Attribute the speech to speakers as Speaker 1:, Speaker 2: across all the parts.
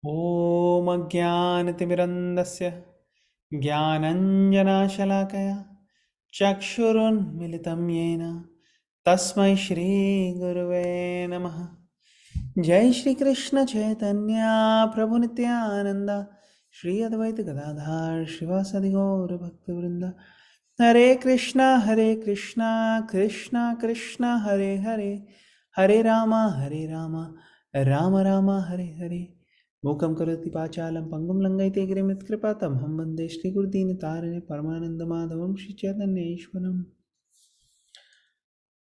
Speaker 1: ॐ अज्ञानतिमिरन्दस्य ज्ञानञ्जनाशलाकया चक्षुरुन्मिलितं येन तस्मै श्रीगुरुवे नमः। जय श्री कृष्ण चैतन्य प्रभु नित्यानंद श्री अद्वैत गदाधर शिवासादि गौर भक्तवृंद। हरे कृष्णा कृष्णा कृष्णा हरे हरे, हरे रामा राम राम हरे हरे। मूकं करोति पाचालं पंगुं लंघयते गिरिमित्कृपातमहं वन्दे श्रीगुरुदीनतारिणे परमानन्दमाधवं श्रीचैतन्येश्वरम्।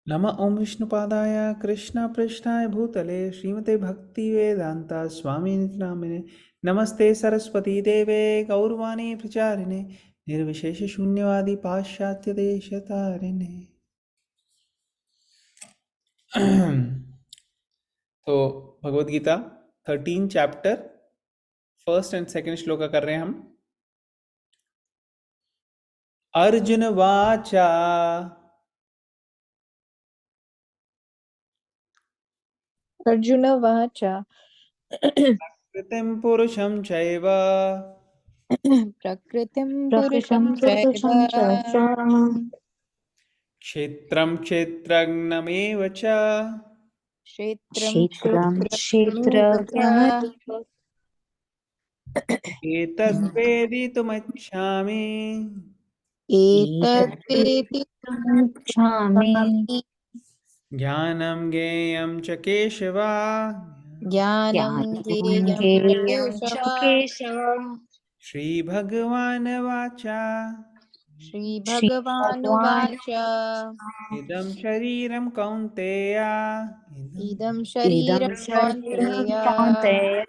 Speaker 1: नमः ओं विष्णुपादाय कृष्णपृष्ठाय भूतले श्रीमते भक्तिवेदान्ता स्वामिनिति नामिने। नमस्ते सरस्वती देवे गौरवाणी प्रचारिणे निर्विशेष शून्यवादी पाश्चात्य देशतारिणे। तो Bhagavad Gita 13 chapter first and second श्लोक कर रहे हैं हम। अर्जुन वाचा
Speaker 2: अर्जुन वाच
Speaker 1: कृतिं पुरुषं चैव
Speaker 2: प्रकृतिं पुरुषं चैव
Speaker 1: क्षेत्रं क्षेत्रज्ञमेव च
Speaker 2: क्षेत्रं क्षेत्रज्ञमेव च
Speaker 1: एतद्वेदितुमिच्छामि
Speaker 2: एतद्वेदितुमिच्छामि
Speaker 1: ज्ञानं ज्ञेयं च केशव।
Speaker 2: ज्ञानं ज्ञेयं च केशव।
Speaker 1: श्रीभगवानुवाच
Speaker 2: श्रीभगवानुवाच
Speaker 1: इदं शरीरं कौन्तेय
Speaker 2: इदं शरीरं कौन्तेय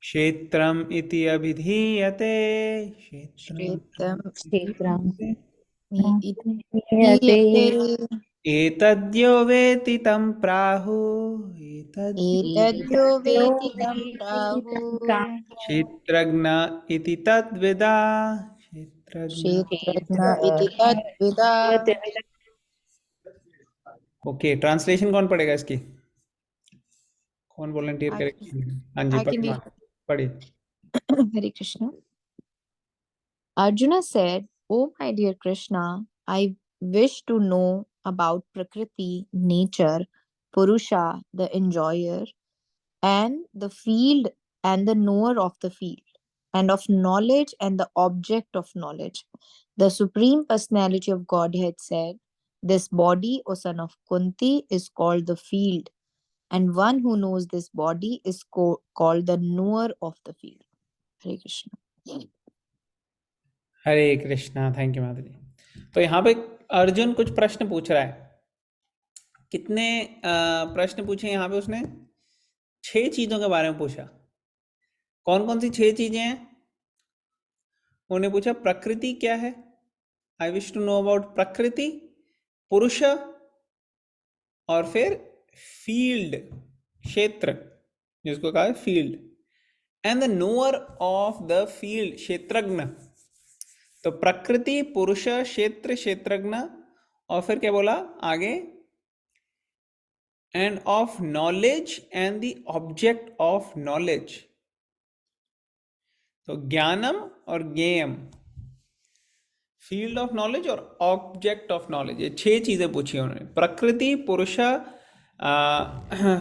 Speaker 1: क्षेत्रम् इति अभिधीयते।
Speaker 2: क्षेत्रम् इति हीयते।
Speaker 1: एतद्यो वेति तं प्राहुः
Speaker 2: एतद्यो वेति तं प्राहुः
Speaker 1: क्षेत्रज्ञ इति तद्विदा। क्षेत्रज्ञ।
Speaker 2: क्षेत्रज्ञ इति तद्विदा।
Speaker 1: ओके, ट्रांसलेशन कौन पढ़ेगा इसकी? कौन वॉलंटियर करेगा? हाँ जी, पढ़िए पढ़िए।
Speaker 2: Hare Krishna. Arjuna said, "O my dear Krishna, I wish to know about Prakriti, nature, Purusha, the enjoyer, and the field and the knower of the field, and of knowledge and the object of knowledge." The Supreme Personality of Godhead said, "This body, O son of Kunti, is called the field, and one who knows this body is called the knower of the field." Hare Krishna.
Speaker 1: Hare Krishna. Thank you माता जी। तो यहाँ पे अर्जुन कुछ प्रश्न पूछ रहा है। कितने प्रश्न पूछे यहाँ पे उसने? 6 चीजों के बारे में पूछा। कौन कौन सी 6 चीजें हैं? उन्होंने पूछा प्रकृति क्या है, I wish to know about प्रकृति, पुरुष, और फिर फील्ड, क्षेत्र जिसको कहा है field, and the knower of the field, क्षेत्रज्ञ। तो प्रकृति, पुरुष, क्षेत्र, क्षेत्रज्ञ, और फिर क्या बोला आगे? And of knowledge and the object of knowledge. तो ज्ञानम और ज्ञेयम, फील्ड ऑफ नॉलेज और ऑब्जेक्ट ऑफ नॉलेज, ये 6 चीजें पूछी उन्होंने। प्रकृति, पुरुष,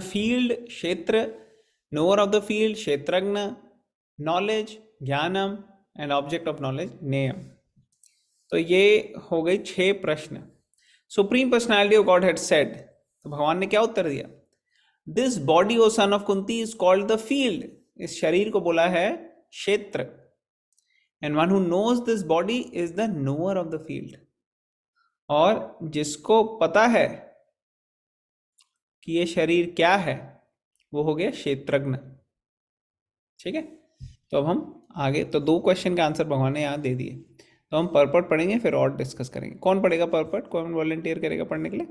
Speaker 1: फील्ड, क्षेत्र, नोअर ऑफ द फील्ड, क्षेत्रज्ञ, नॉलेज, ज्ञानम, एंड ऑब्जेक्ट ऑफ नॉलेज, नेयम। तो ये हो गई 6 प्रश्न। Supreme personality of Godhead said, तो भगवान ने क्या उत्तर दिया? This body o son of Kunti is called the field. इस शरीर को बोला है क्षेत्र। And one who knows this body is the knower of the field. और जिसको पता है कि ये शरीर क्या है वो हो गया क्षेत्रज्ञ। ठीक है, तो अब हम आगे, तो 2 क्वेश्चन का आंसर भगवान ने यहाँ दे दिए। तो हम परपट पढ़ेंगे, फिर और डिस्कस करेंगे। कौन पढ़ेगा परपट? कौन वॉलंटियर करेगा पढ़ने के लिए?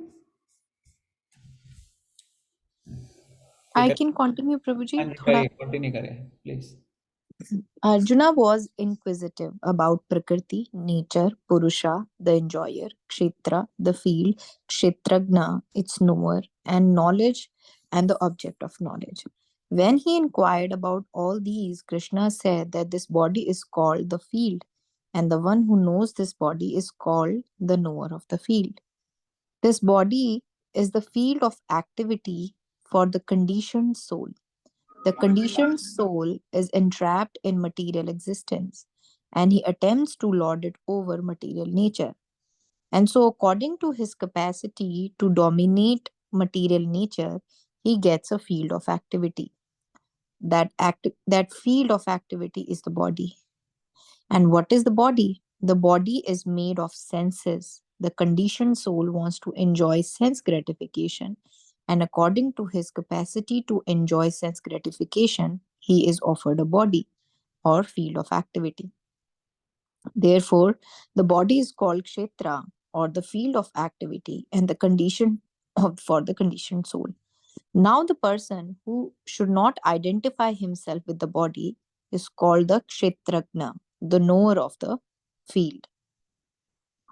Speaker 2: I can continue, Prabhuji.
Speaker 1: Continue करें please.
Speaker 2: Arjuna was inquisitive about Prakriti, nature, Purusha, the enjoyer, Kshetra, the field, Kshetragna, its knower, and knowledge, and the object of knowledge. When he inquired about all these, Krishna said that this body is called the field, and the one who knows this body is called the knower of the field. This body is the field of activity for the conditioned soul. The conditioned soul is entrapped in material existence, and he attempts to lord it over material nature. And so, according to his capacity to dominate material nature, he gets a field of activity. That field of activity is the body. And what is the body? The body is made of senses. The conditioned soul wants to enjoy sense gratification, and according to his capacity to enjoy sense gratification, he is offered a body or field of activity. Therefore, the body is called kshetra or the field of activity and the condition for the conditioned soul. Now, the person who should not identify himself with the body is called the kshetragna, the knower of the field.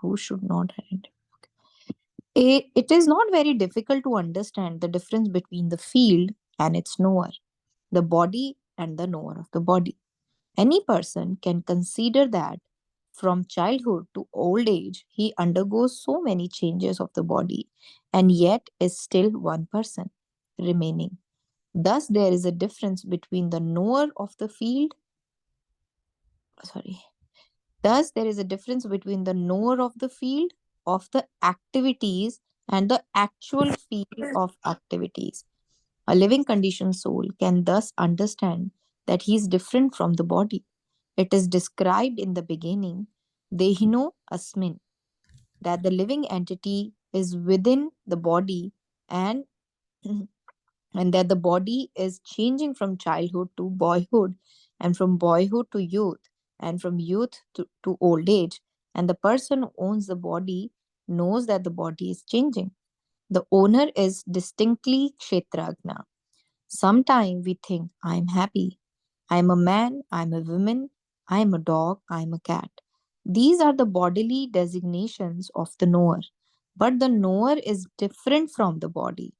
Speaker 2: Who should not identify? It is not very difficult to understand the difference between the field and its knower, the body and the knower of the body. Any person can consider that from childhood to old age, he undergoes so many changes of the body and yet is still one person remaining. Thus, there is a difference between the knower of the field. Sorry. Thus, there is a difference between the knower of the field of the activities and the actual field of activities. A living conditioned soul can thus understand that he is different from the body. It is described in the beginning, Dehino Asmin, that the living entity is within the body and and that the body is changing from childhood to boyhood and from boyhood to youth and from youth to old age, and the person who owns the body knows that the body is changing. The owner is distinctly kshetragna. Sometimes we think, I am happy, I am a man, I am a woman, I am a dog, I am a cat. These are the bodily designations of the knower, but the knower is different from the body.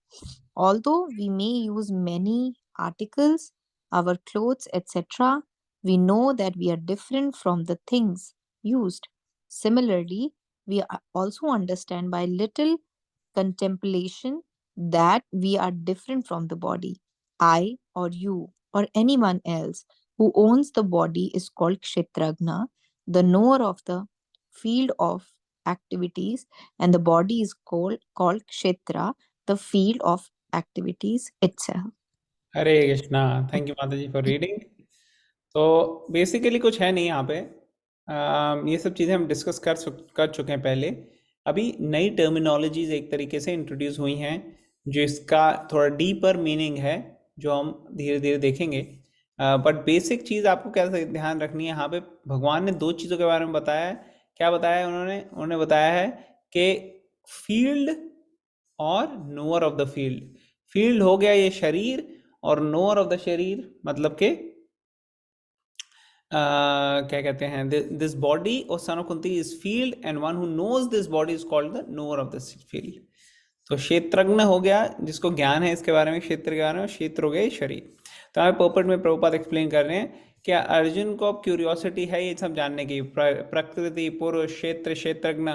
Speaker 2: Although we may use many articles, our clothes, etc., we know that we are different from the things used. Similarly, we also understand by little contemplation that we are different from the body. I or you or anyone else who owns the body is called Kshetragna, the knower of the field of activities, and the body is called Kshetra, the field of activities itself.
Speaker 1: Hare Krishna. Thank you माता जी for reading. तो basically कुछ है नहीं यहाँ पे। ये सब चीज़ें हम डिस्कस कर चुके हैं पहले। अभी नई टर्मिनोलॉजीज एक तरीके से इंट्रोड्यूस हुई हैं जो इसका थोड़ा डीपर मीनिंग है, जो हम धीरे धीरे देखेंगे। बट बेसिक चीज़ आपको क्या ध्यान रखनी है, यहाँ पे भगवान ने दो चीज़ों के बारे में बताया है। क्या बताया है उन्होंने बताया है कि फील्ड और knower of the field. Field हो गया ये शरीर, और नोअर ऑफ द शरीर मतलब के क्या कहते हैं, दिस बॉडी और son of Kunti is field and one who knows this body is called the knower of this field. तो क्षेत्रज्ञ हो गया जिसको ज्ञान है इसके बारे में, क्षेत्र के बारे में, क्षेत्र हो गया ये शरीर। तो हमें पर्पट में प्रभुपाद एक्सप्लेन कर रहे हैं कि अर्जुन को अब क्यूरियोसिटी है ये सब जानने की, प्रकृति, पुरुष, क्षेत्र, क्षेत्रज्ञ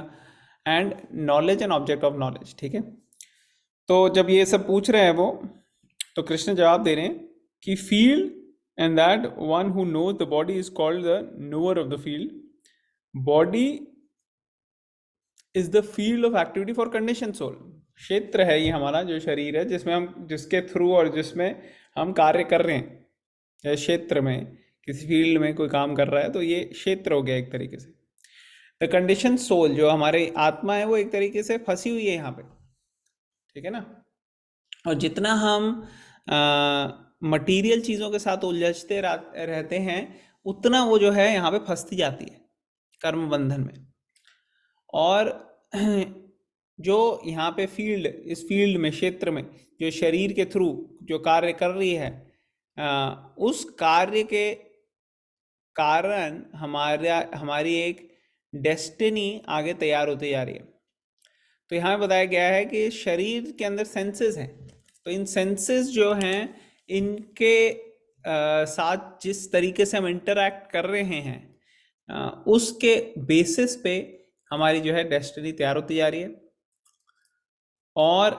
Speaker 1: and knowledge and object of knowledge. ठीक है, तो जब ये सब पूछ रहे हैं वो, तो कृष्ण जवाब दे रहे हैं कि field and that one who knows the body is called the knower of the field. Body is the field of activity for conditioned soul. क्षेत्र है ये हमारा जो शरीर है, जिसमें हम, जिसके थ्रू और जिसमें हम कार्य कर रहे हैं। या क्षेत्र में किसी फील्ड में कोई काम कर रहा है तो ये क्षेत्र हो गया एक तरीके से। द कंडीशन सोल, जो हमारी आत्मा है, वो एक तरीके से फंसी हुई है यहाँ पे। ठीक है ना। और जितना हम मटीरियल चीज़ों के साथ उलझते रहते हैं, उतना वो जो है यहाँ पे फंसती जाती है कर्म बंधन में। और जो यहाँ पे फील्ड, इस फील्ड में, क्षेत्र में, जो शरीर के थ्रू जो कार्य कर रही है, उस कार्य के कारण हमारी एक डेस्टिनी आगे तैयार होती जा रही है। तो यहाँ बताया गया है कि शरीर के अंदर सेंसेस हैं, तो इन सेंसेस जो हैं इनके साथ जिस तरीके से हम इंटरैक्ट कर रहे हैं उसके बेसिस पे हमारी जो है डेस्टिनी तैयार होती जा रही है। और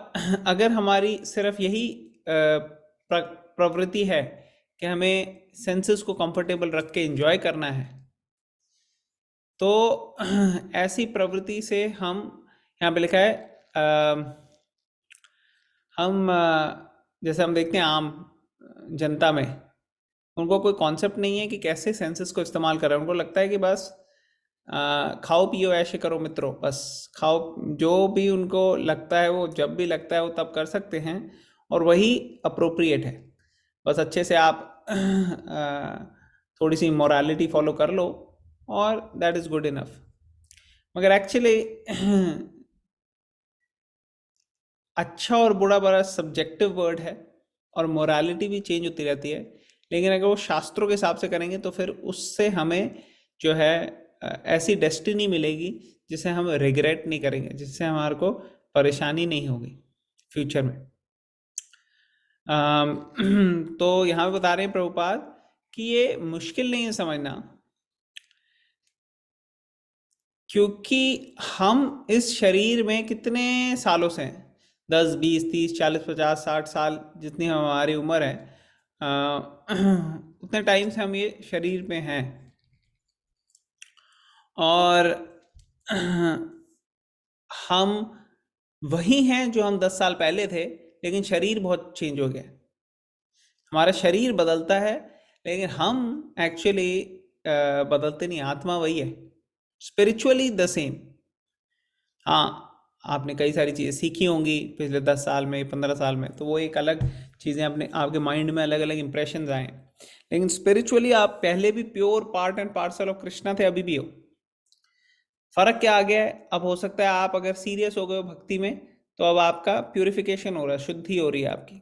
Speaker 1: अगर हमारी सिर्फ यही प्रवृत्ति है कि हमें सेंसेस को कंफर्टेबल रख के एंजॉय करना है, तो ऐसी प्रवृत्ति से हम, यहाँ पे लिखा है हम जैसे हम देखते हैं आम जनता में, उनको कोई कॉन्सेप्ट नहीं है कि कैसे सेंसेस को इस्तेमाल करें। उनको लगता है कि बस खाओ पियो ऐशे करो मित्रों, बस खाओ, जो भी उनको लगता है वो जब भी लगता है वो तब कर सकते हैं, और वही अप्रोप्रिएट है। बस अच्छे से आप थोड़ी सी मोरालिटी फॉलो कर लो और दैट इज़ गुड इनफ। मगर एक्चुअली अच्छा और बुरा बड़ा सब्जेक्टिव वर्ड है, और मोरालिटी भी चेंज होती रहती है, लेकिन अगर वो शास्त्रों के हिसाब से करेंगे तो फिर उससे हमें जो है ऐसी डेस्टिनी मिलेगी जिसे हम रिग्रेट नहीं करेंगे, जिससे हमारे को परेशानी नहीं होगी फ्यूचर में। तो यहाँ पे बता रहे हैं प्रभुपाद कि ये मुश्किल नहीं है समझना, क्योंकि हम इस शरीर में कितने सालों से हैं, 10, 20, 30, 40, 50, 60 साल जितनी हमारी उम्र है, उतने टाइम से हम ये शरीर में हैं। और हम वही हैं जो हम 10 साल पहले थे, लेकिन शरीर बहुत चेंज हो गया। हमारा शरीर बदलता है, लेकिन हम एक्चुअली बदलते नहीं, आत्मा वही है, स्पिरिचुअली द सेम। हाँ, आपने कई सारी चीज़ें सीखी होंगी पिछले 10 साल में, 15 साल में, तो वो एक अलग चीज़ें अपने आपके माइंड में अलग अलग इंप्रेशंस आए, लेकिन स्पिरिचुअली आप पहले भी pure part and parcel of Krishna थे, अभी भी हो। फर्क क्या आ गया है, अब हो सकता है आप अगर सीरियस हो गए हो भक्ति में, तो अब आपका प्यूरिफिकेशन हो रहा है, शुद्धि हो रही है आपकी।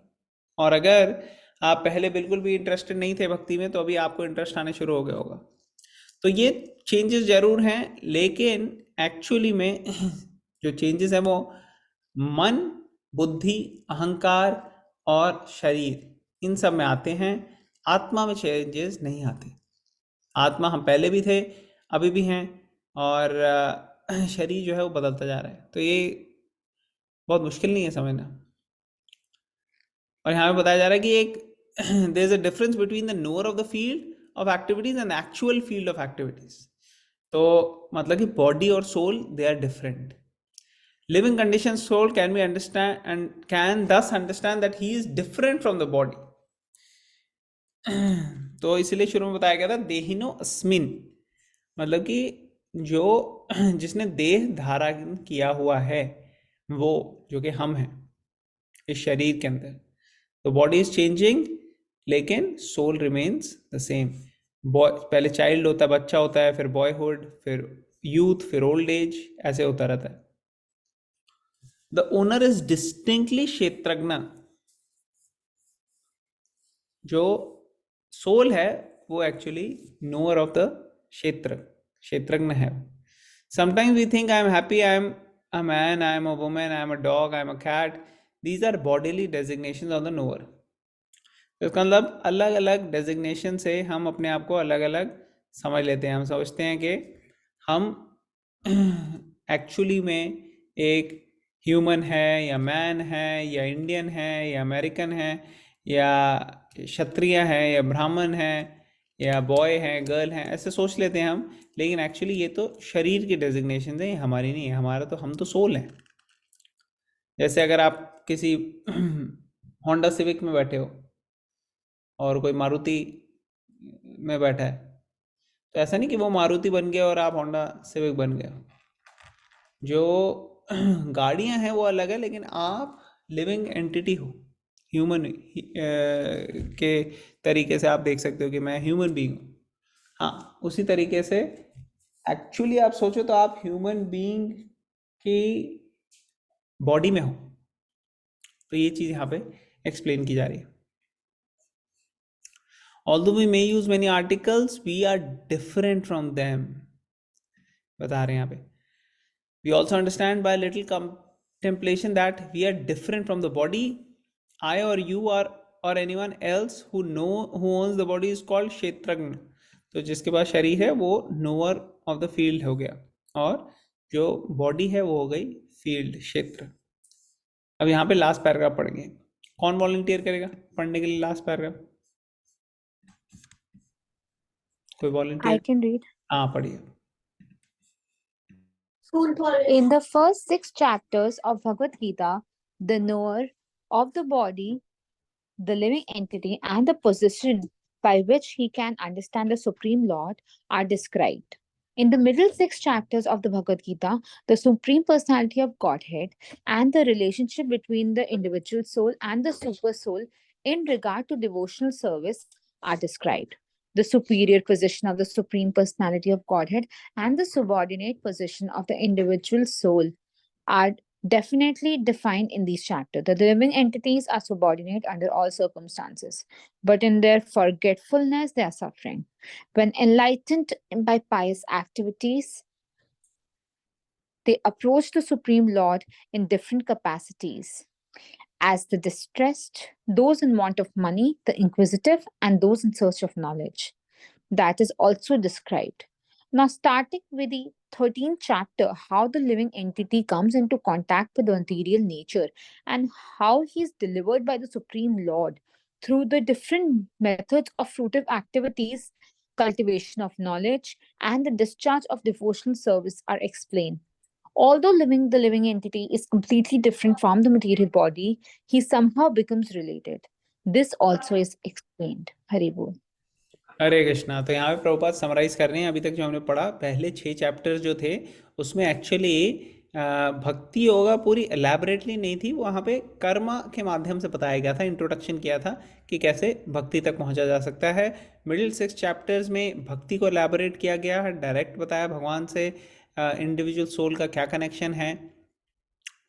Speaker 1: और अगर आप पहले बिल्कुल भी इंटरेस्टेड नहीं थे भक्ति में, तो अभी आपको इंटरेस्ट आने शुरू हो गया होगा। तो ये चेंजेस जरूर हैं, लेकिन एक्चुअली में जो चेंजेस हैं वो मन, बुद्धि, अहंकार और शरीर, इन सब में आते हैं। आत्मा में चेंजेस नहीं आते। आत्मा हम पहले भी थे, अभी भी हैं, और शरीर जो है वो बदलता जा रहा है। तो ये बहुत मुश्किल नहीं है समझना। और यहाँ पे बताया जा रहा है कि एक there is a difference between the knower of the field of activities and actual field of activities. तो मतलब कि बॉडी और soul they are different. Living condition soul can be understand and can thus understand that he is different from the body. तो इसलिए शुरू में बताया गया था देहिनो अस्मिन, मतलब कि जो जिसने देह धारण किया हुआ है, वो जो कि हम हैं इस शरीर के अंदर। तो बॉडी इज चेंजिंग, लेकिन soul remains the same. Boy पहले चाइल्ड होता है, बच्चा होता है, फिर बॉयहुड, फिर यूथ, फिर ओल्ड एज, ऐसे होता रहता है। द ओनर इज डिस्टिंक्टली क्षेत्रज्ञ। जो सोल है वो एक्चुअली नोअर ऑफ द क्षेत्रज्ञ है। Sometimes we think I am happy, I am a man, I am a woman, I am a dog, I am a cat. These are bodily designation of the knower. तो इसका मतलब अलग अलग designation से हम अपने आप को अलग अलग समझ लेते हैं। हम समझते हैं कि हम एक्चुअली में एक ह्यूमन है, या मैन है, या इंडियन है, या अमेरिकन है, या क्षत्रिय है, या ब्राह्मण है, या बॉय है, गर्ल है, ऐसे सोच लेते हैं हम। लेकिन एक्चुअली ये तो शरीर की डेजिग्नेशन है, हमारी नहीं है। हमारा तो, हम तो सोल हैं। जैसे अगर आप किसी होंडा सिविक में बैठे हो और कोई मारुति में बैठा है, तो ऐसा नहीं कि वो मारुति बन गया और आप होंडा सिविक बन गए। जो गाड़ियां हैं वो अलग है, लेकिन आप लिविंग एंटिटी हो, ह्यूमन के तरीके से आप देख सकते हो कि मैं ह्यूमन बीइंग हूँ। हाँ, उसी तरीके से एक्चुअली आप सोचो तो आप ह्यूमन बीइंग की बॉडी में हो। तो ये चीज़ यहाँ पे एक्सप्लेन की जा रही है। Although we may use many articles, we are different from them, बता रहे हैं यहाँ पे। We also understand by little contemplation that we are different from the body. I or you are or anyone else who owns the body is called क्षेत्रज्ञ। तो जिसके पास शरीर है वो knower of the field हो गया, और जो बॉडी है वो हो गई फील्ड, क्षेत्र। अब यहाँ पे लास्ट पैराग्राफ पढ़ेंगे। कौन वॉलंटियर करेगा पढ़ने के लिए लास्ट पैराग्राफ? कोई
Speaker 2: I
Speaker 1: वॉलंटियर?
Speaker 2: can read.
Speaker 1: हाँ पढ़िए।
Speaker 2: In the first 6 chapters of Bhagavad Gita, the knower of the body, the living entity, and the position by which he can understand the Supreme Lord are described. In the middle 6 chapters of the Bhagavad Gita, the Supreme Personality of Godhead and the relationship between the individual soul and the super soul in regard to devotional service are described. The superior position of the Supreme Personality of Godhead and the subordinate position of the individual soul are definitely defined in these chapters. The living entities are subordinate under all circumstances, but in their forgetfulness, they are suffering. When enlightened by pious activities, they approach the Supreme Lord in different capacities. As the distressed, those in want of money, the inquisitive, and those in search of knowledge. That is also described. Now, starting with the 13th chapter, how the living entity comes into contact with the material nature and how he is delivered by the Supreme Lord through the different methods of fruitive activities, cultivation of knowledge, and the discharge of devotional service are explained. Although the living entity is completely different from the material body, he somehow becomes related. This also is explained. Hari Bol.
Speaker 1: हरे कृष्णा। तो यहाँ पे Prabhupada summarise कर रहे हैं अभी तक जो हमने पढ़ा। पहले 6 चैप्टर्स जो थे उसमें एक्चुअली भक्ति योगा पूरी एलैबोरेटली नहीं थी, वहाँ पे कर्म के माध्यम से बताया गया था, इंट्रोडक्शन किया था कि कैसे भक्ति तक पहुँचा जा सकता है। मिडिल 6 चैप्टर्स में भक्ति को एलैबोरेट किया गया है, डायरेक्ट बताया भगवान से इंडिविजुअल सोल का क्या कनेक्शन है,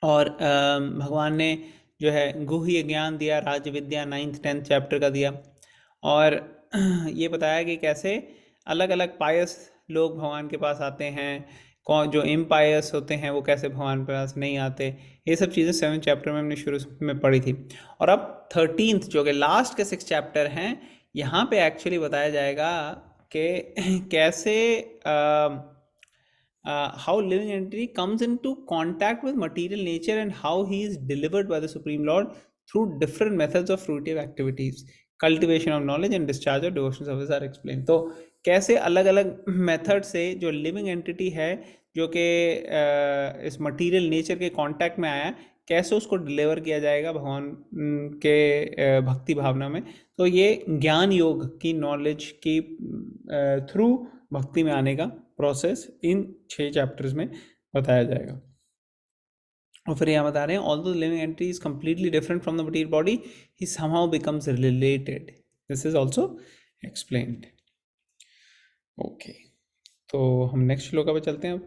Speaker 1: और भगवान ने जो है गुह्य ज्ञान दिया, राज विद्या 9th 10th चैप्टर का दिया, और ये बताया कि कैसे अलग अलग पायस लोग भगवान के पास आते हैं, कौन जो इम्पायस होते हैं वो कैसे भगवान के पास नहीं आते। ये सब चीज़ें 7th चैप्टर में हमने शुरू में पढ़ी थी। और अब 13th जो कि लास्ट के 6 चैप्टर हैं, यहाँ पे एक्चुअली बताया जाएगा कि कैसे how living entity comes into contact with material nature and how he is delivered by the Supreme Lord through different methods of fruitive activities, cultivation of knowledge and discharge of devotional service are explained। तो कैसे अलग अलग method से जो living entity है जो कि इस मटेरियल नेचर के कांटेक्ट में आया, कैसे उसको डिलीवर किया जाएगा भगवान के भक्ति भावना में। तो ये ज्ञान योग की नॉलेज की थ्रू भक्ति में आने का प्रोसेस इन 6 चैप्टर्स में बताया जाएगा। और फिर यहाँ बता रहे हैं although living entity is completely different from the material body, he somehow becomes related. This is also explained. Okay, तो हम नेक्स्ट श्लोक पे चलते हैं। अब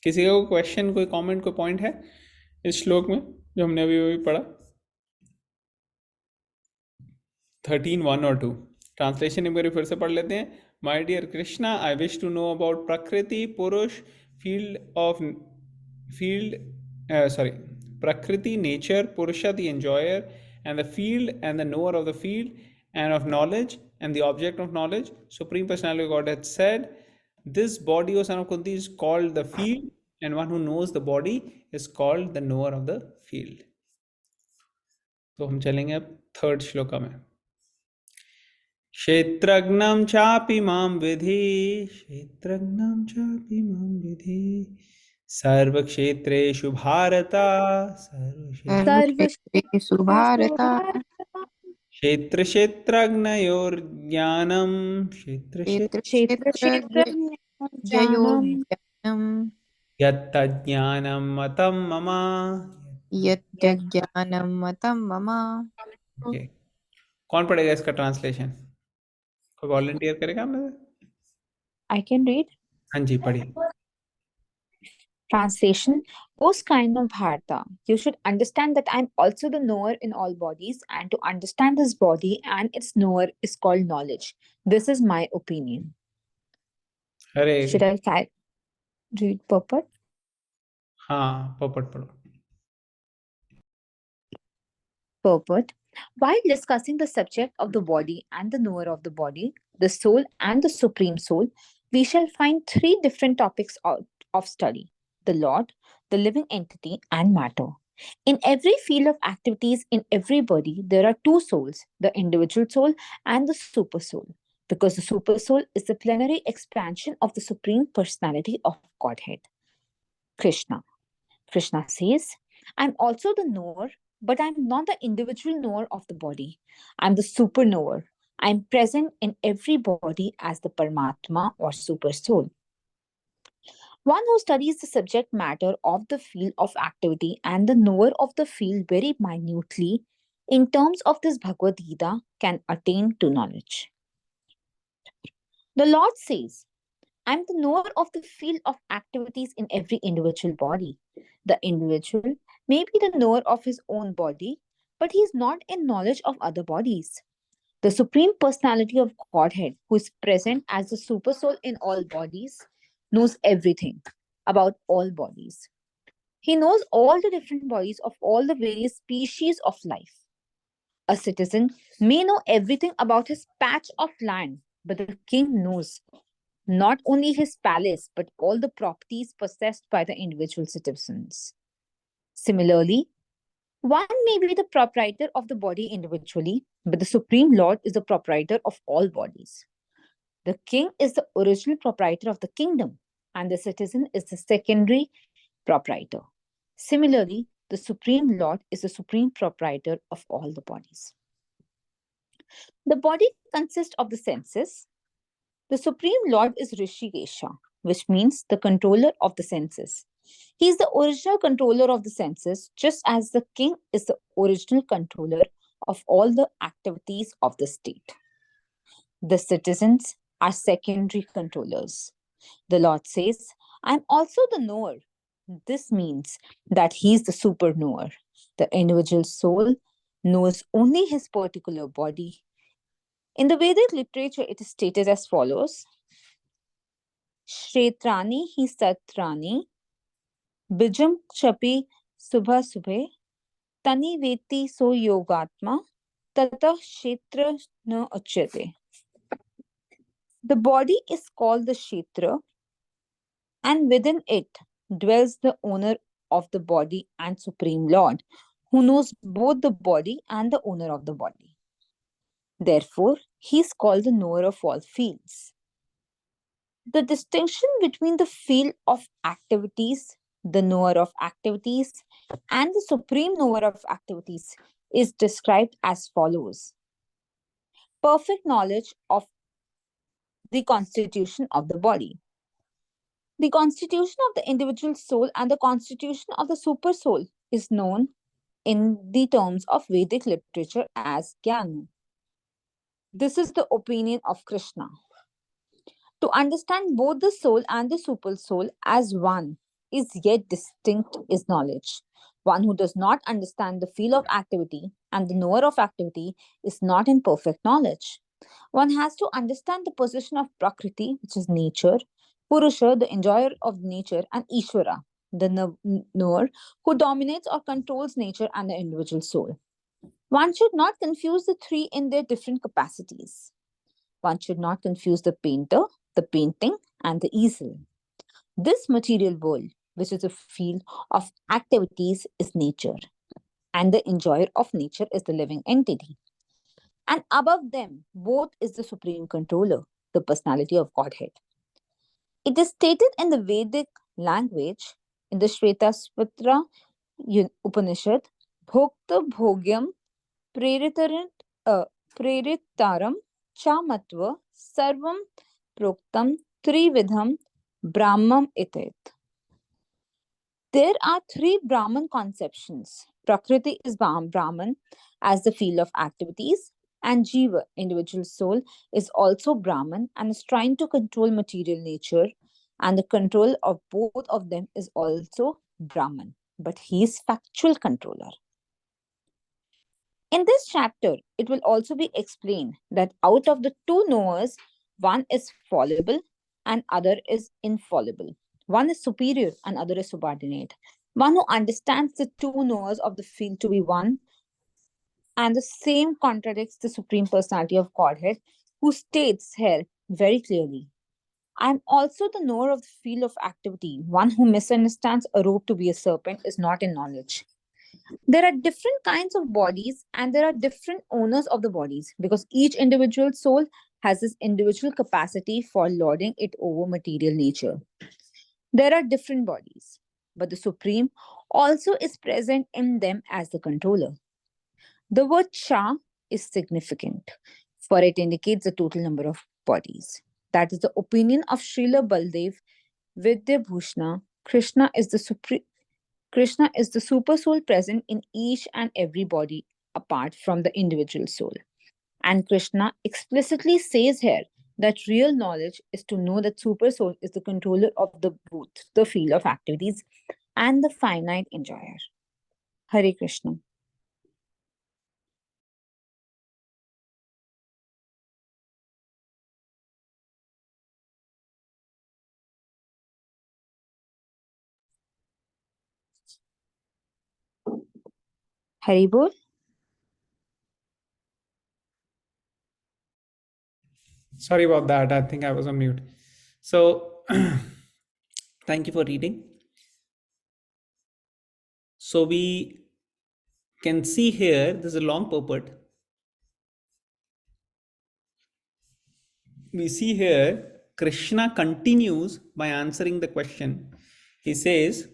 Speaker 1: किसी का कोई क्वेश्चन, कोई कमेंट, कोई पॉइंट है इस श्लोक में जो हमने अभी अभी पढ़ा? 13:1 और 2 ट्रांसलेशन एक बार फिर से पढ़ लेते हैं। My dear Krishna, I wish to know about प्रकृति, purusha, prakriti, nature, Purusha the enjoyer, and the field and the knower of the field and of knowledge and the object of knowledge. Supreme Personality of Godhead said, this body, O son of Kunti, is called the field, and one who knows the body is called the knower of the field. तो हम चलेंगे अब 3rd shloka में। क्षेत्रज्ञं चापि मां विधि, क्षेत्रज्ञं चापि मां विधि, सर्वक्षेत्रेषु भारत,
Speaker 2: सर्वक्षेत्रेषु भारत,
Speaker 1: क्षेत्र क्षेत्रज्ञयोर्ज्ञानं,
Speaker 2: क्षेत्रक्षेत्रज्ञयोर्ज्ञानं
Speaker 1: यत्तज्ज्ञानं मतं मम।
Speaker 2: यज्ञानं मतं मम।
Speaker 1: Okay. कौन पढ़ेगा इसका ट्रांसलेशन? कोई वॉलंटियर करेगा हम में से?
Speaker 2: I can read.
Speaker 1: हाँ जी पढ़िए।
Speaker 2: Translation: Most kind of Bharata, you should understand that I am also the knower in all bodies, and to understand this body and its knower is called knowledge. This is my opinion.
Speaker 1: अरे
Speaker 2: Should I read purport?
Speaker 1: हाँ, puppet पढ़ो।
Speaker 2: Purport:
Speaker 3: While discussing the subject of the body and the knower of the body, the soul and the supreme soul, we shall find three different topics of study: the Lord, the living entity, and matter. In every field of activities in every body, there are two souls, the individual soul and the super soul, because the super soul is the plenary expansion of the supreme personality of Godhead, Krishna. Krishna says, I'm also the knower, but I'm not the individual knower of the body. I'm the super knower. I'm present in every body as the Paramatma or super soul. One who studies the subject matter of the field of activity and the knower of the field very minutely in terms of this Bhagavad Gita can attain to knowledge. The Lord says, I'm the knower of the field of activities in every individual body. The individual may be the knower of his own body, but he is not in knowledge of other bodies. The Supreme Personality of Godhead, who is present as the Super Soul in all bodies, knows everything about all bodies. He knows all the different bodies of all the various species of life. A citizen may know everything about his patch of land, but the king knows not only his palace, but all the properties possessed by the individual citizens. Similarly, one may be the proprietor of the body individually, but the Supreme Lord is the proprietor of all bodies. The king is the original proprietor of the kingdom, and the citizen is the secondary proprietor. Similarly, the Supreme Lord is the supreme proprietor of all the bodies. The body consists of the senses. The Supreme Lord is Rishikesha, which means the controller of the senses. He is the original controller of the senses, just as the king is the original controller of all the activities of the state. The citizens are secondary controllers. The Lord says, I am also the knower. This means that he is the super knower. The individual soul knows only his particular body. In the Vedic literature, it is stated as follows: Shretrani hi satrani, bijam chapi subha subhe, tani veti so yogatma, tata kshetra na uchyate. The body is called the kshetra, and within it dwells the owner of the body and Supreme Lord, who knows both the body and the owner of the body. Therefore, he is called the knower of all fields. The distinction between the field of activities, the knower of activities, and the supreme knower of activities is described as follows: perfect knowledge of the constitution of the body, the constitution of the individual soul, and the constitution of the super soul is known in the terms of Vedic literature as Jnana. This is the opinion of Krishna. To understand both the soul and the super soul as one is yet distinct is knowledge. One who does not understand the field of activity and the knower of activity is not in perfect knowledge. One has to understand the position of Prakriti, which is nature, Purusha, the enjoyer of nature, and Ishvara, the knower who dominates or controls nature and the individual soul. One should not confuse the three in their different capacities. One should not confuse the painter, the painting, and the easel. This material world, which is a field of activities, is nature, and the enjoyer of nature is the living entity. And above them, both is the supreme controller, the personality of Godhead. It is stated in the Vedic language in the Shvetashvatara Upanishad, Bhokta Bhogyam Preritaram cha matva sarvam proktam trividham brahmam itit. There are three Brahman conceptions. Prakriti is Brahman as the field of activities, and Jiva, individual soul, is also Brahman and is trying to control material nature, and the control of both of them is also Brahman, but he is factual controller. In this chapter, it will also be explained that out of the two knowers, one is fallible and other is infallible. One is superior and other is subordinate. One who understands the two knowers of the field to be one and the same contradicts the Supreme Personality of Godhead, who states here very clearly, I am also the knower of the field of activity. One who misunderstands a rope to be a serpent is not in knowledge. There are different kinds of bodies and there are different owners of the bodies because each individual soul has its individual capacity for lording it over material nature. There are different bodies, but the Supreme also is present in them as the controller. The word Cha is significant, for it indicates the total number of bodies. That is the opinion of Srila Baldev Vidyabhushana. Krishna is the super soul present in each and every body apart from the individual soul. And Krishna explicitly says here that real knowledge is to know that super soul is the controller of the both the field of activities and the finite enjoyer. Hare Krishna. Hari Bol.
Speaker 1: Sorry about that. I think I was on mute. So, thank you for reading. So, we can see here, this is a long purport. We see here, Krishna continues by answering the question. He says,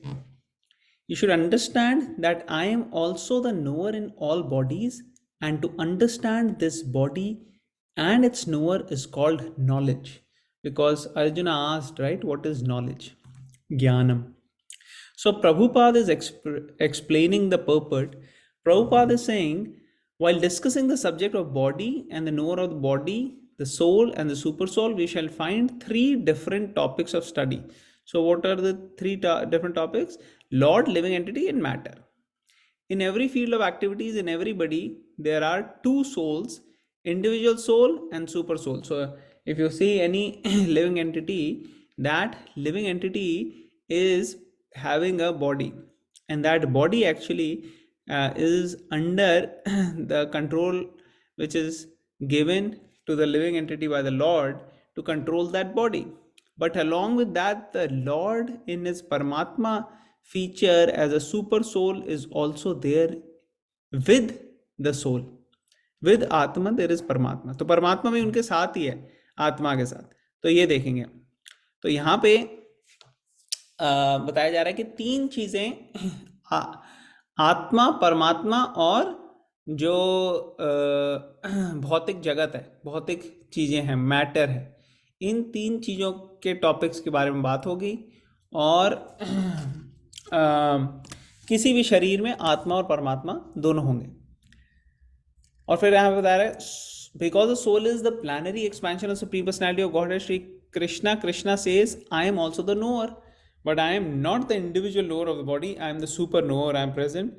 Speaker 1: you should understand that I am also the knower in all bodies, and to understand this body and its knower is called knowledge. Because Arjuna asked, right, what is knowledge? Jnanam. So Prabhupada is explaining the purport. Prabhupada is saying, while discussing the subject of body and the knower of the body, the soul and the super soul, we shall find three different topics of study. So what are the three different topics? Lord, living entity, and matter. In every field of activities, in everybody, there are two souls, individual soul and super soul. So if you see any living entity, that living entity is having a body, and that body actually is under the control which is given to the living entity by the Lord to control that body. But along with that, the Lord in his Paramatma feature as a super soul is also there with the soul. With Atma there is Paramatma. तो परमात्मा भी उनके साथ ही है, आत्मा के साथ. तो ये देखेंगे. तो यहाँ पे बताया जा रहा है कि तीन चीजें, आत्मा, परमात्मा और जो भौतिक जगत है, भौतिक चीजें हैं, मैटर है, इन तीन चीजों के टॉपिक्स के बारे में बात होगी. और किसी भी शरीर में आत्मा और परमात्मा दोनों होंगे. और फिर यहाँ पे बता रहे हैं, because the soul is the plenary expansion of supreme personality of God Shri Krishna. Krishna says I am also the knower, but I am not the individual knower of the body, I am the super knower, I am present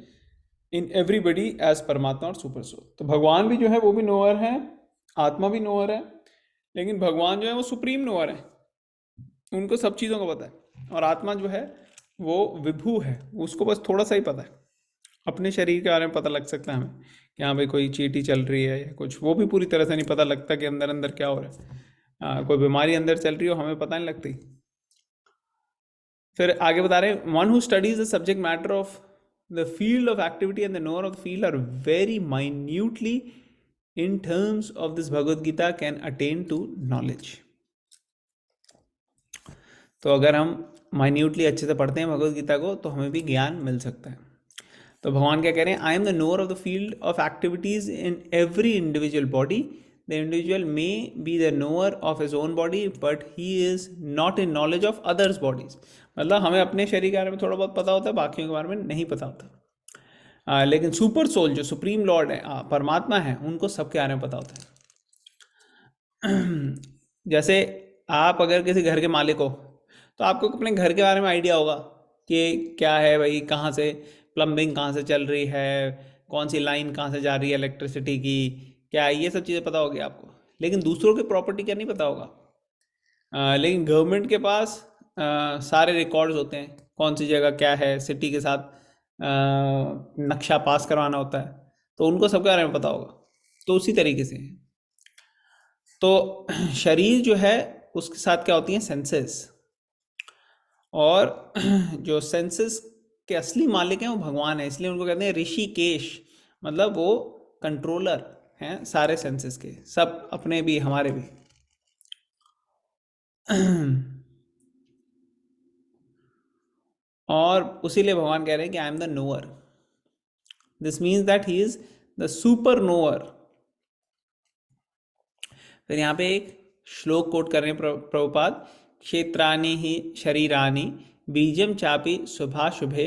Speaker 1: in everybody as Paramatma और super soul. तो भगवान भी जो है वो भी knower है, आत्मा भी नोअर है, लेकिन भगवान जो है वो सुप्रीम नोअर है, उनको सब चीज़ों का पता है. और आत्मा जो है वो विभू है, उसको बस थोड़ा सा ही पता है. अपने शरीर के बारे में पता लग सकता है हमें कि हाँ भाई कोई चींटी चल रही है या कुछ, वो भी पूरी तरह से नहीं पता लगता कि अंदर अंदर क्या हो रहा है. कोई बीमारी अंदर चल रही हो, हमें पता नहीं लगती. फिर आगे बता रहे हैं, one who studies the subject matter of the field of activity and the knower of the field are very minutely in terms of this Bhagavad Gita can attain to knowledge. तो अगर हम माइन्यूटली अच्छे से पढ़ते हैं भगवद गीता को तो हमें भी ज्ञान मिल सकता है. तो भगवान क्या कह रहे हैं, आई am the knower of the field of activities in every individual body. The individual may be the knower of his own body but he is not in knowledge of others bodies. मतलब हमें अपने शरीर के बारे में थोड़ा बहुत पता होता है, बाकियों के बारे में नहीं पता होता. लेकिन सुपर सोल जो सुप्रीम लॉर्ड है, परमात्मा है, उनको सबके बारे में पता होता है. जैसे आप अगर किसी घर के मालिक हो तो आपको अपने घर के बारे में आइडिया होगा कि क्या है भाई, कहाँ से प्लम्बिंग कहाँ से चल रही है, कौन सी लाइन कहाँ से जा रही है इलेक्ट्रिसिटी की, क्या ये सब चीज़ें पता होगी आपको. लेकिन दूसरों की प्रॉपर्टी क्या नहीं पता होगा. लेकिन गवर्नमेंट के पास सारे रिकॉर्ड्स होते हैं, कौन सी जगह क्या है, सिटी के साथ नक्शा पास करवाना होता है. तो उनको सबके बारे में पता होगा। तो उसी तरीके से तो शरीर जो है उसके साथ क्या होती हैं, सेंसेस, और जो सेंसेस के असली मालिक हैं वो भगवान है, इसलिए उनको कहते हैं ऋषिकेश, मतलब वो कंट्रोलर हैं सारे सेंसेस के, सब अपने भी हमारे भी। और उसीलिए भगवान कह रहे हैं कि आई am the knower. This means that he is the super knower. फिर यहाँ पे एक श्लोक कोट कर रहे हैं प्रभुपाद, क्षेत्राणि ही शरीराणि बीजम चापि शुभाशुभे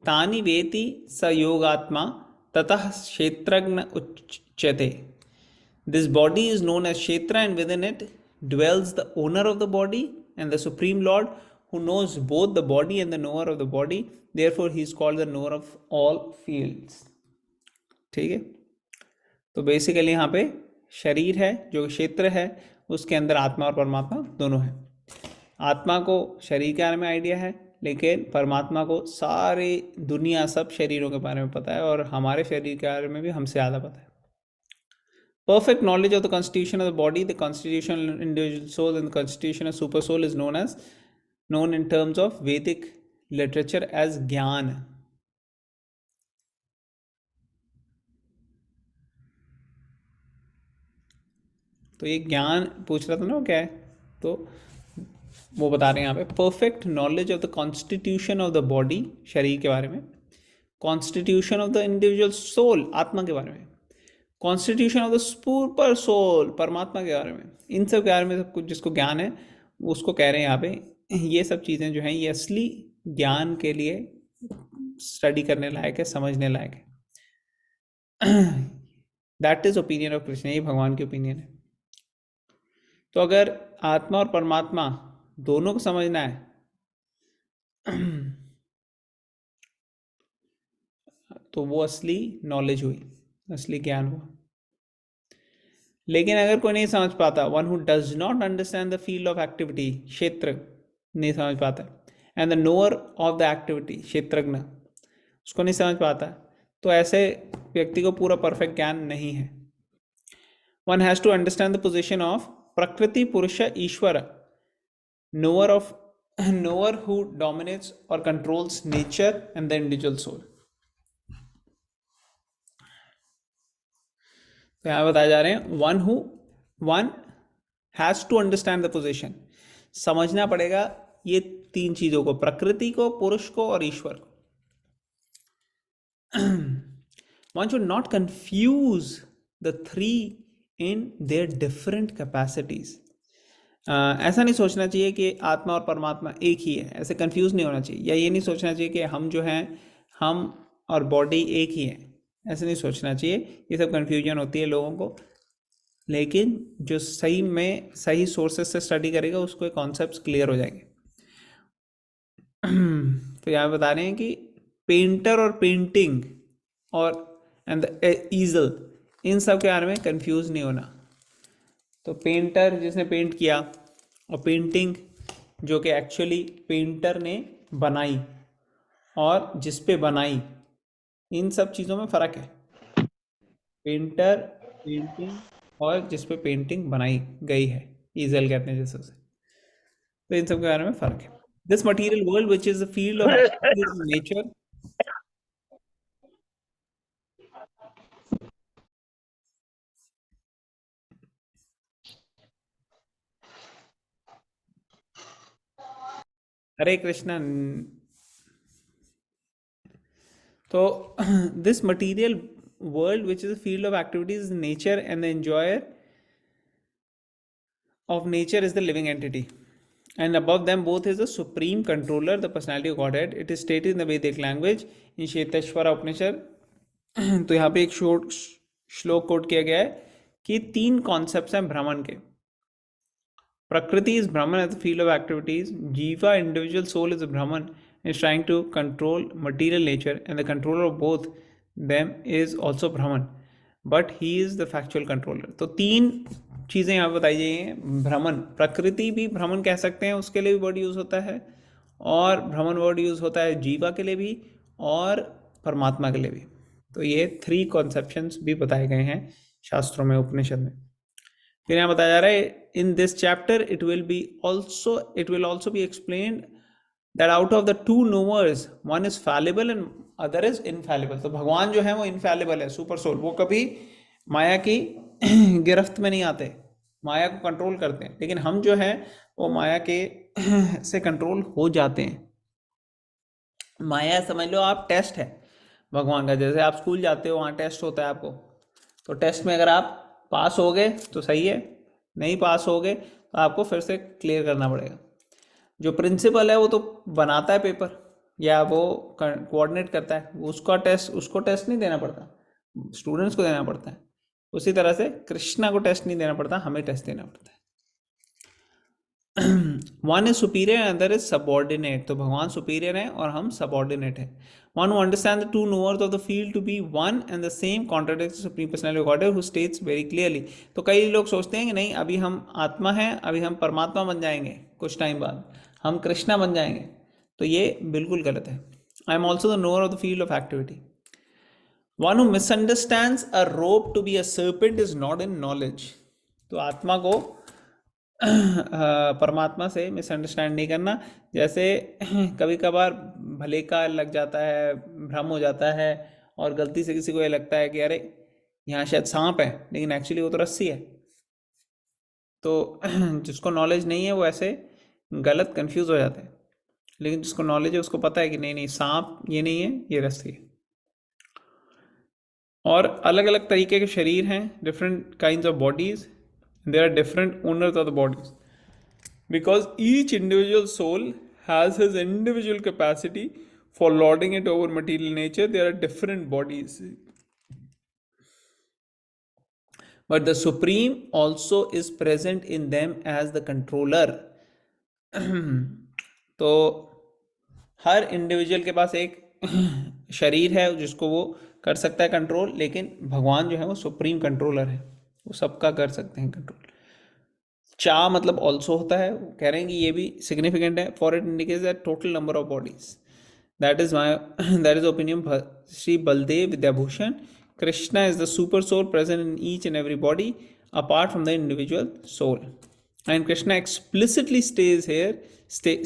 Speaker 1: तानि वेति स योगात्मा ततः क्षेत्रज्ञ उच्यते। This body is known as Kshetra, and within it dwells the owner of the body and the Supreme Lord, who knows both the body and the knower of the body. Therefore, he is called the knower of all fields. ठीक है, तो basically यहाँ पे शरीर है जो क्षेत्र है, उसके अंदर आत्मा और परमात्मा दोनों है। आत्मा को शरीर के बारे में आइडिया है, लेकिन परमात्मा को सारी दुनिया सब शरीरों के बारे में पता है, और हमारे शरीर के बारे में भी हमसे ज़्यादा पता है। Perfect knowledge of the constitution of the body, the constitution of individual soul, and the constitution of super soul is known in terms of Vedic literature as ज्ञान। तो ये ज्ञान पूछ रहा था ना वो क्या है, तो वो बता रहे हैं यहाँ पे, perfect knowledge of the constitution of the body, शरीर के बारे में, constitution of the individual soul, आत्मा के बारे में, constitution of the super soul, परमात्मा के बारे में, इन सब के बारे में सब कुछ जिसको ज्ञान है उसको कह रहे हैं यहाँ पे। ये सब चीज़ें जो हैं ये असली ज्ञान के लिए स्टडी करने लायक है, समझने लायक है। That is opinion of Krishna, ये भगवान की ओपिनियन है। तो अगर आत्मा और परमात्मा दोनों को समझना है तो वो असली नॉलेज हुई, असली ज्ञान हुआ। लेकिन अगर कोई नहीं समझ पाता, one who does not understand the field of activity, क्षेत्र नहीं समझ पाता, and the knower of the activity, क्षेत्रज्ञ, उसको नहीं समझ पाता, तो ऐसे व्यक्ति को पूरा परफेक्ट ज्ञान नहीं है। One has to understand the position of prakriti, purusha, Ishwar, knower who dominates or controls nature and the individual soul। तो यहाँ बताए जा रहे हैं one has to understand the position, समझना पड़ेगा ये तीन चीजों को, प्रकृति को, पुरुष को और ईश्वर को। One should not confuse the three in their different capacities. ऐसा नहीं सोचना चाहिए कि आत्मा और परमात्मा एक ही है, ऐसे कंफ्यूज नहीं होना चाहिए, या ये नहीं सोचना चाहिए कि हम जो हैं, हम और बॉडी एक ही है, ऐसे नहीं सोचना चाहिए। ये सब कंफ्यूजन होती है लोगों को, लेकिन जो सही में सही सोर्सेज से स्टडी करेगा उसको ये कॉन्सेप्ट्स क्लियर हो जाएंगे। तो यहाँ बता रहे हैं कि पेंटर और पेंटिंग और एंड ईजल, इन सब के बारे में कंफ्यूज नहीं होना। तो पेंटर जिसने पेंट किया, और पेंटिंग जो कि एक्चुअली पेंटर ने बनाई और जिस पे बनाई, इन सब चीज़ों में फ़र्क है। पेंटर, पेंटिंग और जिस पे पेंटिंग बनाई गई है, ईजल कहते हैं जैसे उसे, तो इन सब के बारे में फ़र्क है। This material world which is the field of nature, Hare Krishna. तो this material world which is a field of activities is nature, and the enjoyer of nature is the living entity, and above them both is the supreme controller, the personality of Godhead. It is stated in the Vedic language in Shetashvara Upanishad। तो यहाँ पे एक श्लोक coat किया गया है कि तीन कॉन्सेप्ट्स हैं भ्रमण के। Prakriti is Brahman as the field of activities, jiva individual soul is Brahman, is trying to control material nature, and the controller of both them is also Brahman, but he is the factual controller। तो तीन चीज़ें यहाँ बताई गई हैं। भ्रमण, प्रकृति भी भ्रमण कह सकते हैं, उसके लिए भी वर्ड यूज़ होता है, और भ्रमण वर्ड यूज़ होता है जीवा के लिए भी और परमात्मा के लिए भी। तो ये 3 कॉन्सेप्शंस भी बताए गए हैं शास्त्रों में, उपनिषद में। फिर यहाँ बताया जा रहा है in this chapter it will also be explained that out of the 2 knowers one is fallible and other is infallible. तो भगवान जो है वो इनफैलिबल है, सुपर सोल, वो कभी माया की गिरफ्त में नहीं आते, माया को कंट्रोल करते हैं, लेकिन हम जो है वो माया के से कंट्रोल हो जाते हैं। माया समझ लो आप टेस्ट है भगवान का, जैसे आप स्कूल जाते हो वहाँ टेस्ट होता है आपको, तो टेस्ट में अगर आप पास हो गए तो सही है, नहीं पास हो गए तो आपको फिर से क्लियर करना पड़ेगा। जो प्रिंसिपल है वो तो बनाता है पेपर या वो कोऑर्डिनेट करता है, उसको टेस्ट नहीं देना पड़ता, स्टूडेंट्स को देना पड़ता है। उसी तरह से कृष्णा को टेस्ट नहीं देना पड़ता, हमें टेस्ट देना पड़ता है। One is superior and other is subordinate. तो भगवान सुपीरियर है और हम सबऑर्डिनेट है। One who understand the two knowers of the field to be one and the same contradicts the supreme personality of Godhead who states very clearly। तो कई लोग सोचते हैं कि नहीं अभी हम आत्मा हैं, अभी हम परमात्मा बन जाएंगे, कुछ टाइम बाद हम कृष्णा बन जाएंगे, तो ये बिल्कुल गलत है। आई am also the knower of the field of activity. One who misunderstands a rope to be a serpent is not in knowledge। तो आत्मा को परमात्मा से मिसअंडरस्टैंड नहीं करना। जैसे कभी कभार भले का लग जाता है, भ्रम हो जाता है और गलती से किसी को ये लगता है कि अरे यहाँ शायद सांप है, लेकिन एक्चुअली वो तो रस्सी है। तो जिसको नॉलेज नहीं है वो ऐसे गलत कंफ्यूज हो जाता है, लेकिन जिसको नॉलेज है उसको पता है कि नहीं नहीं सांप ये नहीं है, ये रस्सी है। और अलग अलग तरीके के शरीर हैं, different kinds of bodies, there are different owners of the bodies because each individual soul has his individual capacity for lording it over material nature. There are different bodies, but the supreme also is present in them as the controller। तो हर individual के पास एक शरीर है जिसको वो कर सकता है कंट्रोल, लेकिन भगवान जो है वो सुप्रीम कंट्रोलर है, वो सबका कर सकते हैं कंट्रोल। चा मतलब ऑल्सो होता है, वो कह रहे हैं कि ये भी सिग्निफिकेंट है। For it indicates that total number of bodies, that is opinion Shri Baladeva Vidyabhushana. Krishna is the super soul present in each and every body apart from the individual soul, and Krishna explicitly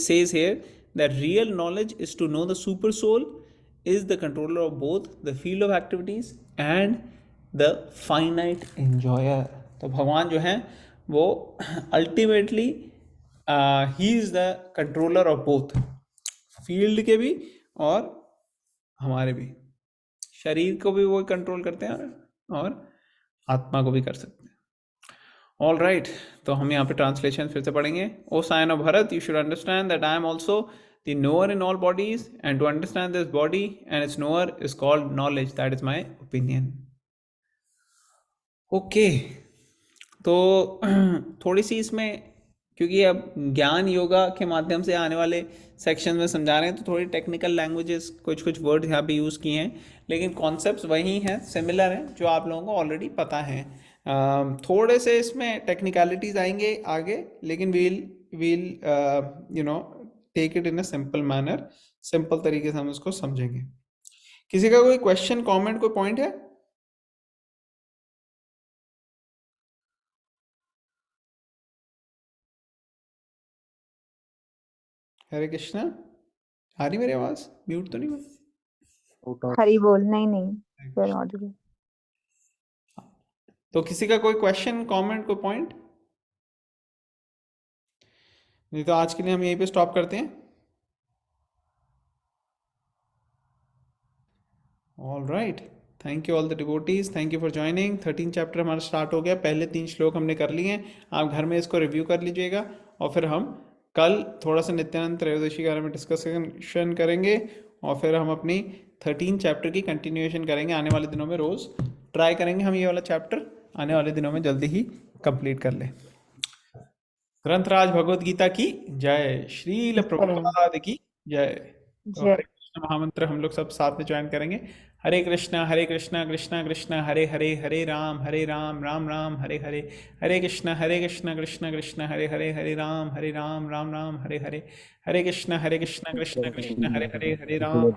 Speaker 1: says here that real knowledge is to know the super soul is the controller of both the field of activities and the finite enjoyer। तो भगवान जो है वो ultimately he is the controller of both, field के भी और हमारे भी, शरीर को भी वो कंट्रोल करते हैं और आत्मा को भी कर सकते हैं। ऑल राइट, तो हम यहाँ पे ट्रांसलेशन फिर से पढ़ेंगे। O scion of Bharat, you should understand that I am also the knower in all bodies and to understand this body and its knower is called knowledge, that is my opinion. Okay, तो थोड़ी सी इसमें, क्योंकि अब ज्ञान योगा के माध्यम से आने वाले सेक्शन में समझा रहे हैं, तो थोड़ी टेक्निकल लैंग्वेजेस कुछ वर्ड यहाँ पे यूज़ किए हैं, लेकिन कॉन्सेप्ट्स वही हैं, सिमिलर हैं, जो आप लोगों को ऑलरेडी पता हैं। थोड़े से इसमें टेक्निकलिटीज़ आएंगे आगे, लेकिन we'll you know take it in a simple manner, simple तरीके से हम इसको समझेंगे। किसी का कोई क्वेश्चन, कॉमेंट, कोई पॉइंट है? हरे कृष्णा, आ रही मेरी आवाज? म्यूट तो नहीं हुआ?
Speaker 3: हरी बोल, नहीं
Speaker 1: तो किसी का कोई क्वेश्चन, कमेंट, कोई पॉइंट? नहीं तो आज के लिए हम यहीं पे स्टॉप करते हैं। All right, thank you all the devotees, thank you for joining. 13 chapter हमारा स्टार्ट हो गया, पहले 3 श्लोक हमने कर लिए हैं। आप घर में इसको रिव्यू कर लीजिएगा और फिर हम कल थोड़ा सा नित्यानंद त्रयोदशी के बारे में डिस्कशन करेंगे और फिर हम अपनी 13 चैप्टर की कंटिन्यूएशन करेंगे। आने वाले दिनों में रोज़ ट्राई करेंगे हम ये वाला चैप्टर आने वाले दिनों में जल्दी ही कंप्लीट कर लें। ग्रंथराज भगवद गीता की जय, श्रील प्रभुपाद की जय। तो हरे कृष्ण महामंत्र हम लोग सब साथ में ज्वाइन करेंगे। हरे कृष्णा कृष्णा कृष्णा हरे हरे, हरे राम राम राम हरे हरे, हरे कृष्णा कृष्णा कृष्णा हरे राम राम राम हरे हरे, हरे कृष्णा कृष्णा कृष्णा हरे हरे, हरे राम